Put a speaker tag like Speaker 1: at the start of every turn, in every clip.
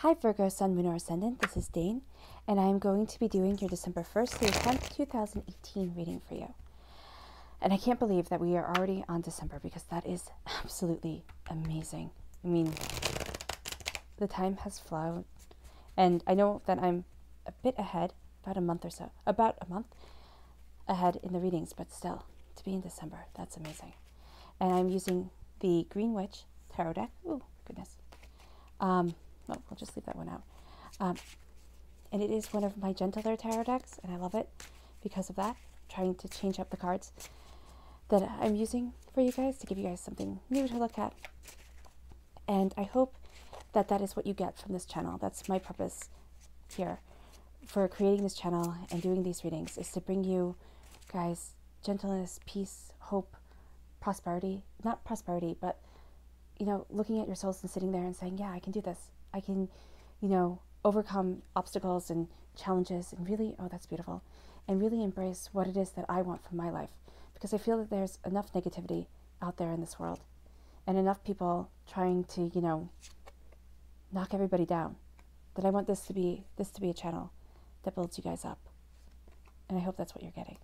Speaker 1: Hi Virgo, Sun, Moon, or Ascendant. This is Dane, and I am going to be doing your December 1st through 10th, 2018 reading for you. And I can't believe that we are already on December because that is absolutely amazing. I mean, the time has flown, and I know that I'm a bit ahead, about a month ahead in the readings, but still, to be in December, that's amazing. And I'm using the Green Witch Tarot deck. Oh, goodness. Well, we'll just leave that one out. And it is one of my gentler tarot decks, and I love it because of that. I'm trying to change up the cards that I'm using for you guys to give you guys something new to look at. And I hope that that is what you get from this channel. That's my purpose here for creating this channel and doing these readings, is to bring you guys gentleness, peace, hope, prosperity. Not prosperity, but, you know, looking at your souls and sitting there and saying, yeah, I can do this. I can, you know, overcome obstacles and challenges and really, oh, that's beautiful, and really embrace what it is that I want from my life. Because I feel that there's enough negativity out there in this world and enough people trying to, you know, knock everybody down, that I want this to be a channel that builds you guys up. And I hope that's what you're getting.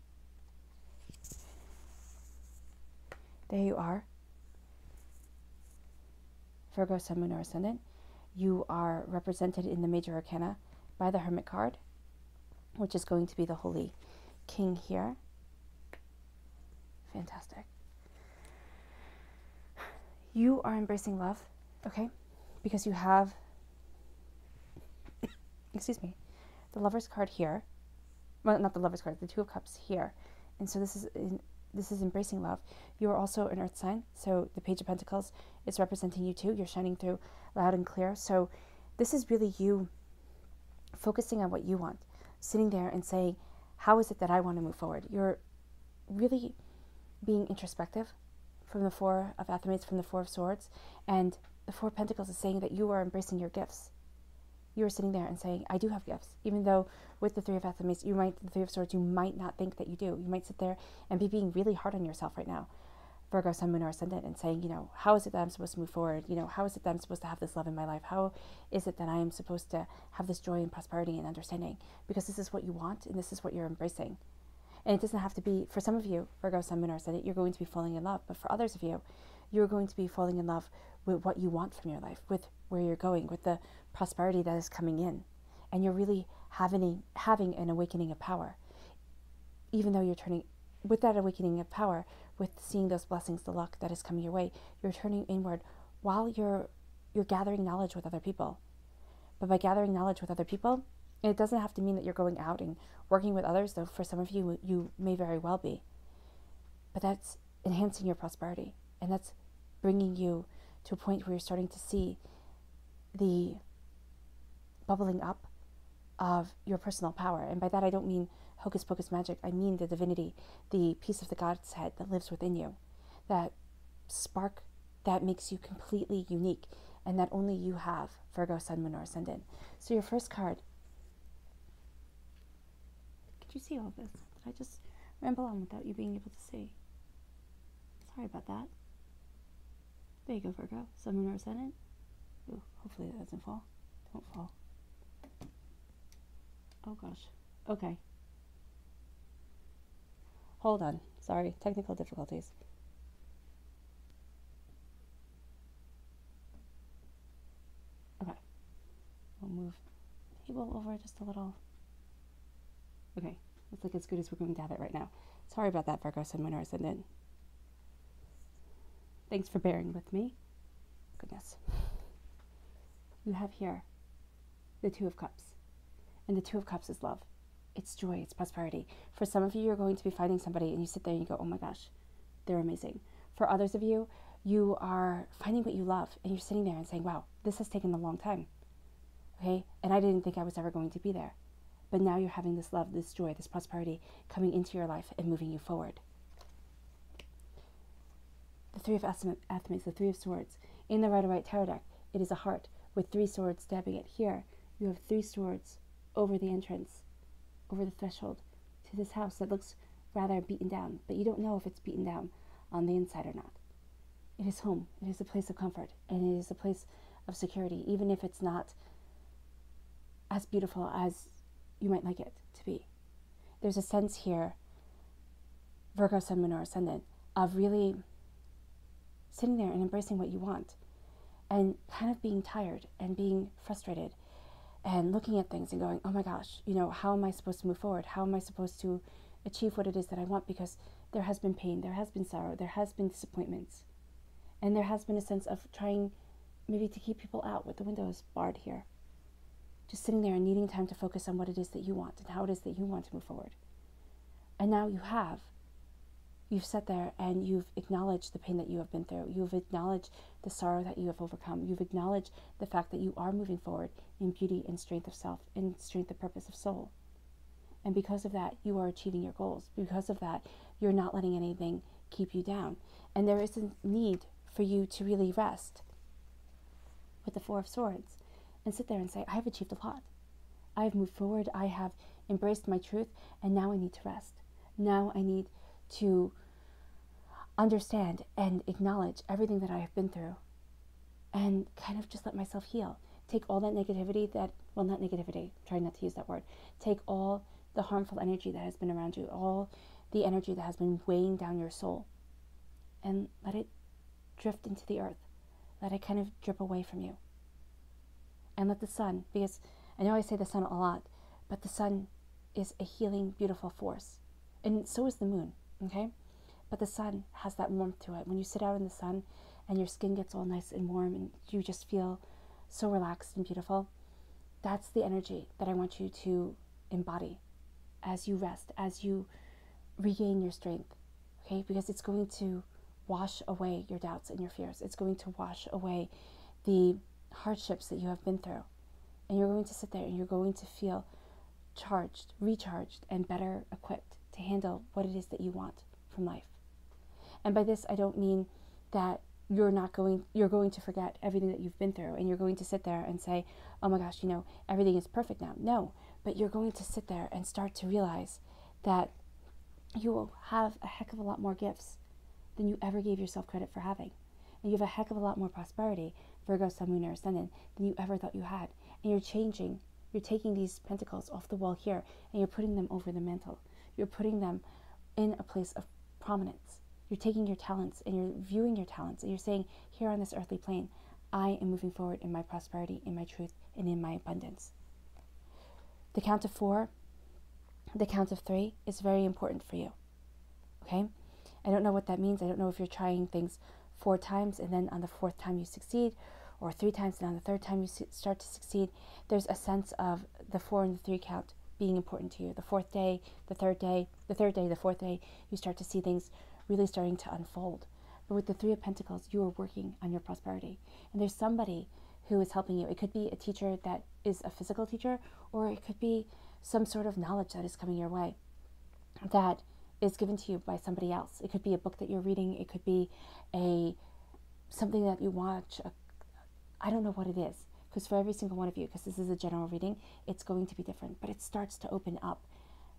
Speaker 1: There you are. Virgo, Sun, Moon, or Ascendant. You are represented in the Major Arcana by the Hermit card, which is going to be the Holy King here. Fantastic. You are embracing love, okay? Because you have, excuse me, the Lover's card here. Well, not the Lover's card, the Two of Cups here. And so this is embracing love. You are also an earth sign, so the Page of Pentacles is representing you too. You're shining through loud and clear. So this is really you focusing on what you want, sitting there and saying, how is it that I want to move forward? You're really being introspective from the Four of Athamates, from the Four of Swords, and the Four of Pentacles is saying that you are embracing your gifts. You are sitting there and saying, I do have gifts, even though with the Three of Athamates, the Three of Swords, you might not think that you do. You might sit there and be being really hard on yourself right now, Virgo, Sun, Moon, or Ascendant, and saying, you know, how is it that I'm supposed to move forward? You know, how is it that I'm supposed to have this love in my life? How is it that I am supposed to have this joy and prosperity and understanding? Because this is what you want, and this is what you're embracing. And it doesn't have to be, for some of you, Virgo, Sun, Moon, or Ascendant, you're going to be falling in love. But for others of you, you're going to be falling in love with what you want from your life, with where you're going, with the prosperity that is coming in. And you're really having an awakening of power. Even though you're turning, with that awakening of power, with seeing those blessings, the luck that is coming your way, you're turning inward while you're gathering knowledge with other people. But by gathering knowledge with other people, it doesn't have to mean that you're going out and working with others, though for some of you, you may very well be. But that's enhancing your prosperity. And that's bringing you to a point where you're starting to see the bubbling up of your personal power. And by that, I don't mean hocus pocus magic. I mean the divinity, the piece of the God's head that lives within you, that spark that makes you completely unique and that only you have, Virgo, Sun, Moon, or Ascendant. So your first card, could you see all this? Did I just ramble on without you being able to see? Sorry about that. There you go, Virgo, Sun, Moon, or Ascendant. Ooh, hopefully that doesn't fall. Don't fall. Oh gosh. Okay. Hold on. Sorry, technical difficulties. Okay. We'll move the table over just a little. Okay. Looks like as good as we're going to have it right now. Sorry about that, Virgo, Sun, Moon, or Ascendant. Thanks for bearing with me. Goodness. You have here the Two of Cups. And the Two of Cups is love. It's joy, it's prosperity. For some of you, you're going to be finding somebody and you sit there and you go, oh my gosh, they're amazing. For others of you, you are finding what you love and you're sitting there and saying, wow, this has taken a long time. Okay? And I didn't think I was ever going to be there. But now you're having this love, this joy, this prosperity coming into your life and moving you forward. The Three of Athamates, the Three of Swords. In the Rider-Waite Tarot deck, it is a heart with three swords stabbing it. Here, you have three swords over the entrance, over the threshold to this house that looks rather beaten down, but you don't know if it's beaten down on the inside or not. It is home. It is a place of comfort, and it is a place of security, even if it's not as beautiful as you might like it to be. There's a sense here, Virgo, Sun, Moon, or Ascendant, of really sitting there and embracing what you want and kind of being tired and being frustrated and looking at things and going, oh my gosh, how am I supposed to move forward? How am I supposed to achieve what it is that I want? Because there has been pain, there has been sorrow, there has been disappointments, and there has been a sense of trying maybe to keep people out with the windows barred here. Just sitting there and needing time to focus on what it is that you want and how it is that you want to move forward. And now you've sat there and you've acknowledged the pain that you have been through. You've acknowledged the sorrow that you have overcome. You've acknowledged the fact that you are moving forward in beauty and strength of self, in strength and purpose of soul. And because of that, you are achieving your goals. Because of that, you're not letting anything keep you down. And there is a need for you to really rest with the Four of Swords and sit there and say, I have achieved a lot. I have moved forward. I have embraced my truth. And now I need to rest. Now I need to understand and acknowledge everything that I have been through and kind of just let myself heal. Take all that negativity not negativity, try not to use that word. Take all the harmful energy that has been around you, all the energy that has been weighing down your soul, and let it drift into the earth. Let it kind of drip away from you. And let the sun, because I know I say the sun a lot, but the sun is a healing, beautiful force. And so is the moon, okay? But the sun has that warmth to it. When you sit out in the sun and your skin gets all nice and warm and you just feel so relaxed and beautiful, that's the energy that I want you to embody as you rest, as you regain your strength, okay? Because it's going to wash away your doubts and your fears. It's going to wash away the hardships that you have been through. And you're going to sit there and you're going to feel charged, recharged, and better equipped to handle what it is that you want from life. And by this, I don't mean that you're going to forget everything that you've been through and you're going to sit there and say, oh my gosh, everything is perfect now. No, but you're going to sit there and start to realize that you will have a heck of a lot more gifts than you ever gave yourself credit for having. And you have a heck of a lot more prosperity, Virgo, Sun, Moon, or Ascendant, than you ever thought you had. And you're taking these pentacles off the wall here and you're putting them over the mantle. You're putting them in a place of prominence. You're taking your talents and you're viewing your talents and you're saying, here on this earthly plane, I am moving forward in my prosperity, in my truth, and in my abundance. The count of 4, the count of 3 is very important for you, okay? I don't know what that means. I don't know if you're trying things 4 times and then on the 4th time you succeed, or 3 times and on the 3rd time you start to succeed. There's a sense of the 4 and the 3 count being important to you. The 4th day, the 3rd day, the 3rd day, the 4th day, you start to see things really starting to unfold. But with the 3 of Pentacles, you are working on your prosperity. And there's somebody who is helping you. It could be a teacher that is a physical teacher, or it could be some sort of knowledge that is coming your way that is given to you by somebody else. It could be a book that you're reading. It could be something that you watch. I don't know what it is, because for every single one of you, because this is a general reading, it's going to be different. But it starts to open up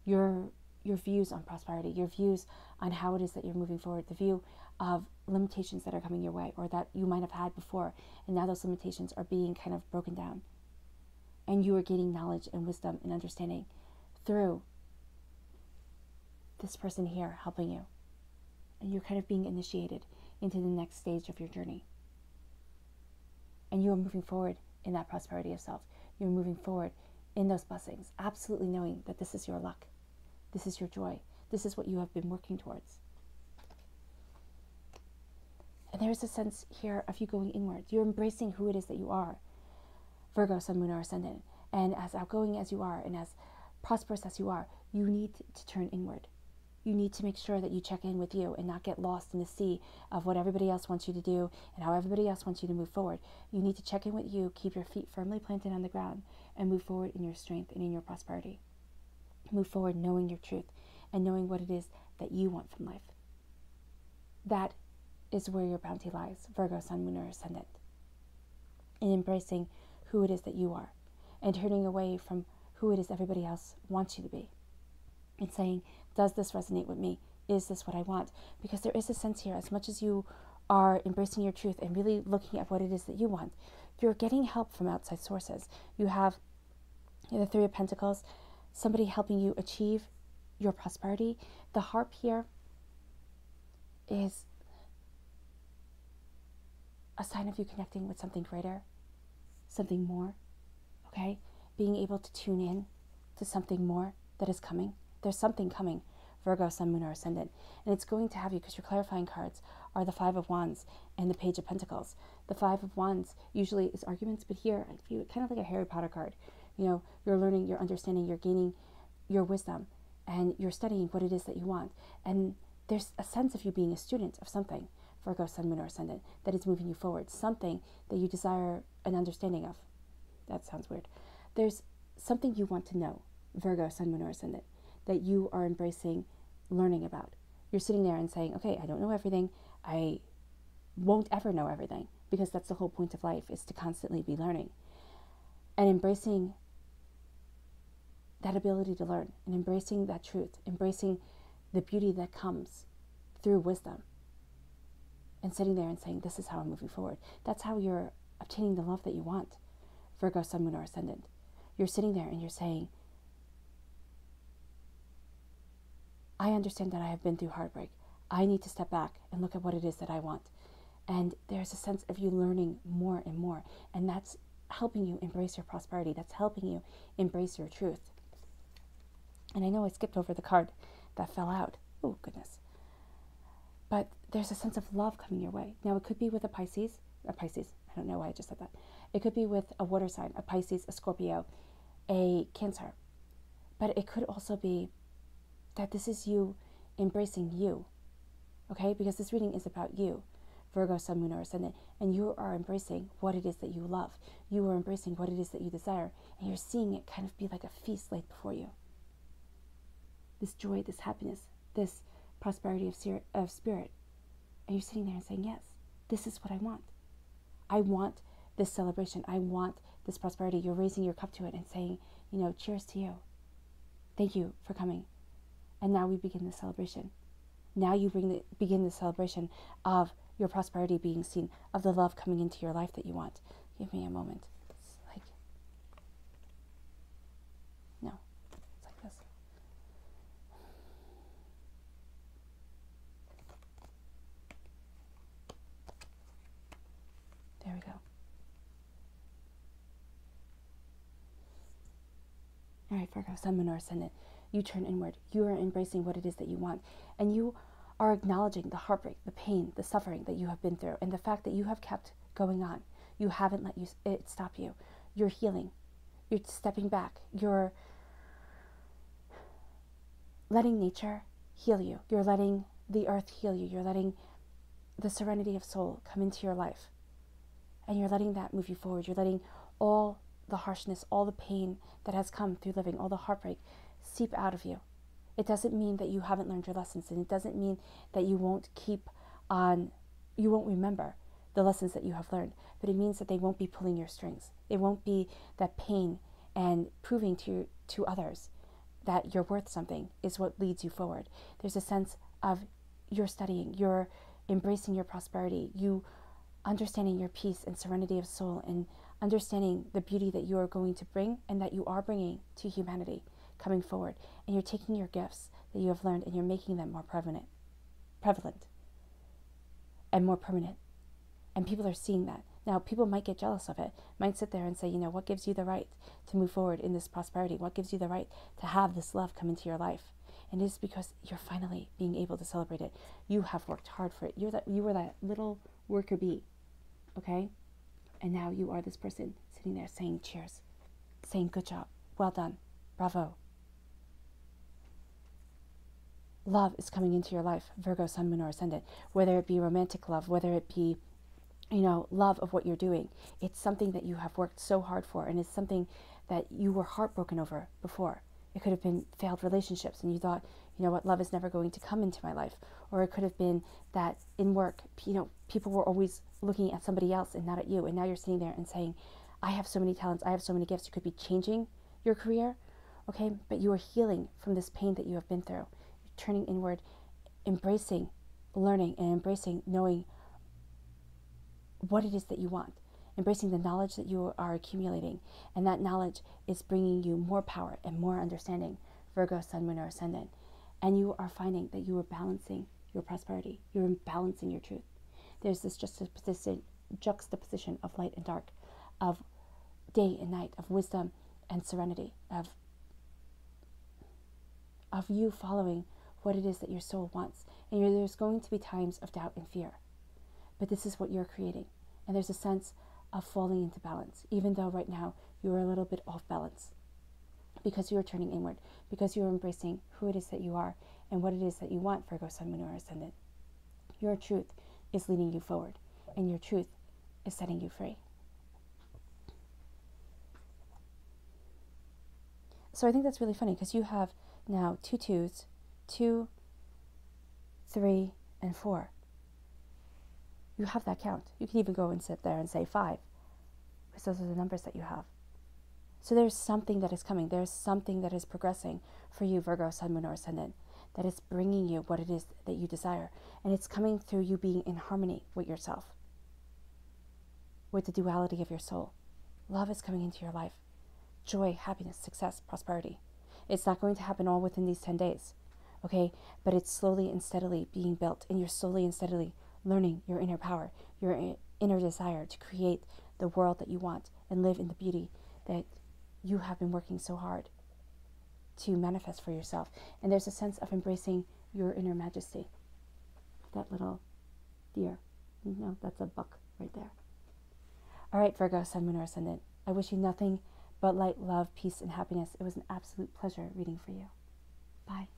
Speaker 1: your views on prosperity, your views on how it is that you're moving forward, the view of limitations that are coming your way or that you might have had before, and now those limitations are being kind of broken down. And you are gaining knowledge and wisdom and understanding through this person here helping you. And you're kind of being initiated into the next stage of your journey. And you are moving forward in that prosperity of self. You're moving forward in those blessings, absolutely knowing that this is your luck. This is your joy. This is what you have been working towards. And there is a sense here of you going inward. You're embracing who it is that you are. Virgo, Sun, Moon, or Ascendant. And as outgoing as you are and as prosperous as you are, you need to turn inward. You need to make sure that you check in with you and not get lost in the sea of what everybody else wants you to do and how everybody else wants you to move forward. You need to check in with you, keep your feet firmly planted on the ground, and move forward in your strength and in your prosperity. Move forward knowing your truth and knowing what it is that you want from life. That is where your bounty lies, Virgo, Sun, Moon, or Ascendant. In embracing who it is that you are and turning away from who it is everybody else wants you to be. And saying, does this resonate with me? Is this what I want? Because there is a sense here, as much as you are embracing your truth and really looking at what it is that you want, you're getting help from outside sources. You have The Three of Pentacles, somebody helping you achieve your prosperity. The harp here is a sign of you connecting with something greater, something more, okay? Being able to tune in to something more that is coming. There's something coming, Virgo, Sun, Moon, or Ascendant. And it's going to have you, because your clarifying cards are the Five of Wands and the Page of Pentacles. The Five of Wands usually is arguments, but here I view it kind of like a Harry Potter card. You know, you're learning, you're understanding, you're gaining your wisdom, and you're studying what it is that you want. And there's a sense of you being a student of something, Virgo, Sun, Moon, or Ascendant, that is moving you forward, something that you desire an understanding of. That sounds weird. There's something you want to know, Virgo, Sun, Moon, or Ascendant, that you are embracing learning about. You're sitting there and saying, okay, I don't know everything. I won't ever know everything, because that's the whole point of life, is to constantly be learning. And embracing that ability to learn, and embracing that truth, embracing the beauty that comes through wisdom, and sitting there and saying, this is how I'm moving forward. That's how you're obtaining the love that you want, Virgo, Sun, Moon, or Ascendant. You're sitting there and you're saying, I understand that I have been through heartbreak. I need to step back and look at what it is that I want. And there's a sense of you learning more and more. And that's helping you embrace your prosperity. That's helping you embrace your truth. And I know I skipped over the card that fell out. Oh, goodness. But there's a sense of love coming your way. Now, it could be with a Pisces. I don't know why I just said that. It could be with a water sign, a Pisces, a Scorpio, a Cancer. But it could also be that this is you embracing you, okay? Because this reading is about you, Virgo, Sun, Moon, or Ascendant, and you are embracing what it is that you love. You are embracing what it is that you desire, and you're seeing it kind of be like a feast laid before you. This joy, this happiness, this prosperity of spirit. And you're sitting there and saying, yes, this is what I want. I want this celebration. I want this prosperity. You're raising your cup to it and saying, you know, cheers to you. Thank you for coming. And now we begin the celebration. Now you begin the celebration of your prosperity being seen, of the love coming into your life that you want. Give me a moment. It's like, no, it's like this. There we go. All right, Virgo, Sun, Moon, or Ascendant. You turn inward. You are embracing what it is that you want. And you are acknowledging the heartbreak, the pain, the suffering that you have been through, and the fact that you have kept going on. You haven't let it stop you. You're healing. You're stepping back. You're letting nature heal you. You're letting the earth heal you. You're letting the serenity of soul come into your life. And you're letting that move you forward. You're letting all the harshness, all the pain that has come through living, all the heartbreak, seep out of you. It doesn't mean that you haven't learned your lessons, and it doesn't mean that you won't remember the lessons that you have learned, but it means that they won't be pulling your strings. It won't be that pain and proving to others that you're worth something is what leads you forward. There's a sense of you're studying, you're embracing your prosperity, you understanding your peace and serenity of soul, and understanding the beauty that you are going to bring and that you are bringing to humanity coming forward. And you're taking your gifts that you have learned and you're making them more prevalent and more permanent. And people are seeing that. Now, people might get jealous of it, might sit there and say, you know, what gives you the right to move forward in this prosperity? What gives you the right to have this love come into your life? And it is because you're finally being able to celebrate it. You have worked hard for it. You were that little worker bee, okay? And now you are this person sitting there saying cheers, saying good job, well done, bravo. Love is coming into your life, Virgo, Sun, Moon, or Ascendant, whether it be romantic love, whether it be, you know, love of what you're doing. It's something that you have worked so hard for, and it's something that you were heartbroken over before. It could have been failed relationships, and you thought, you know what, love is never going to come into my life. Or it could have been that in work, you know, people were always looking at somebody else and not at you, and now you're sitting there and saying, I have so many talents, I have so many gifts. You could be changing your career, okay, but you are healing from this pain that you have been through. You're turning inward, embracing learning and embracing knowing what it is that you want. embracing the knowledge that you are accumulating. And that knowledge is bringing you more power and more understanding, Virgo, Sun, Moon, or Ascendant. And you are finding that you are balancing your prosperity. You're balancing your truth. There's this juxtaposition of light and dark, of day and night, of wisdom and serenity, of you following what it is that your soul wants. And there's going to be times of doubt and fear. But this is what you're creating. And there's a sense of falling into balance, even though right now you are a little bit off balance. Because you are turning inward, because you are embracing who it is that you are and what it is that you want, Virgo, Sun, Moon, or Ascendant. Your truth is leading you forward, and your truth is setting you free. So I think that's really funny, because you have now 2 2s, 2, 3, and 4. You have that count. You can even go and sit there and say 5, because those are the numbers that you have. So there's something that is coming. There's something that is progressing for you, Virgo, Sun, Moon, or Ascendant, that is bringing you what it is that you desire. And it's coming through you being in harmony with yourself, with the duality of your soul. Love is coming into your life. Joy, happiness, success, prosperity. It's not going to happen all within these 10 days, okay? But it's slowly and steadily being built, and you're slowly and steadily learning your inner power, your inner desire to create the world that you want and live in the beauty that you have been working so hard to manifest for yourself. And there's a sense of embracing your inner majesty. That little deer. No, that's a buck right there. All right, Virgo, Sun, Moon, or Ascendant. I wish you nothing but light, love, peace, and happiness. It was an absolute pleasure reading for you. Bye.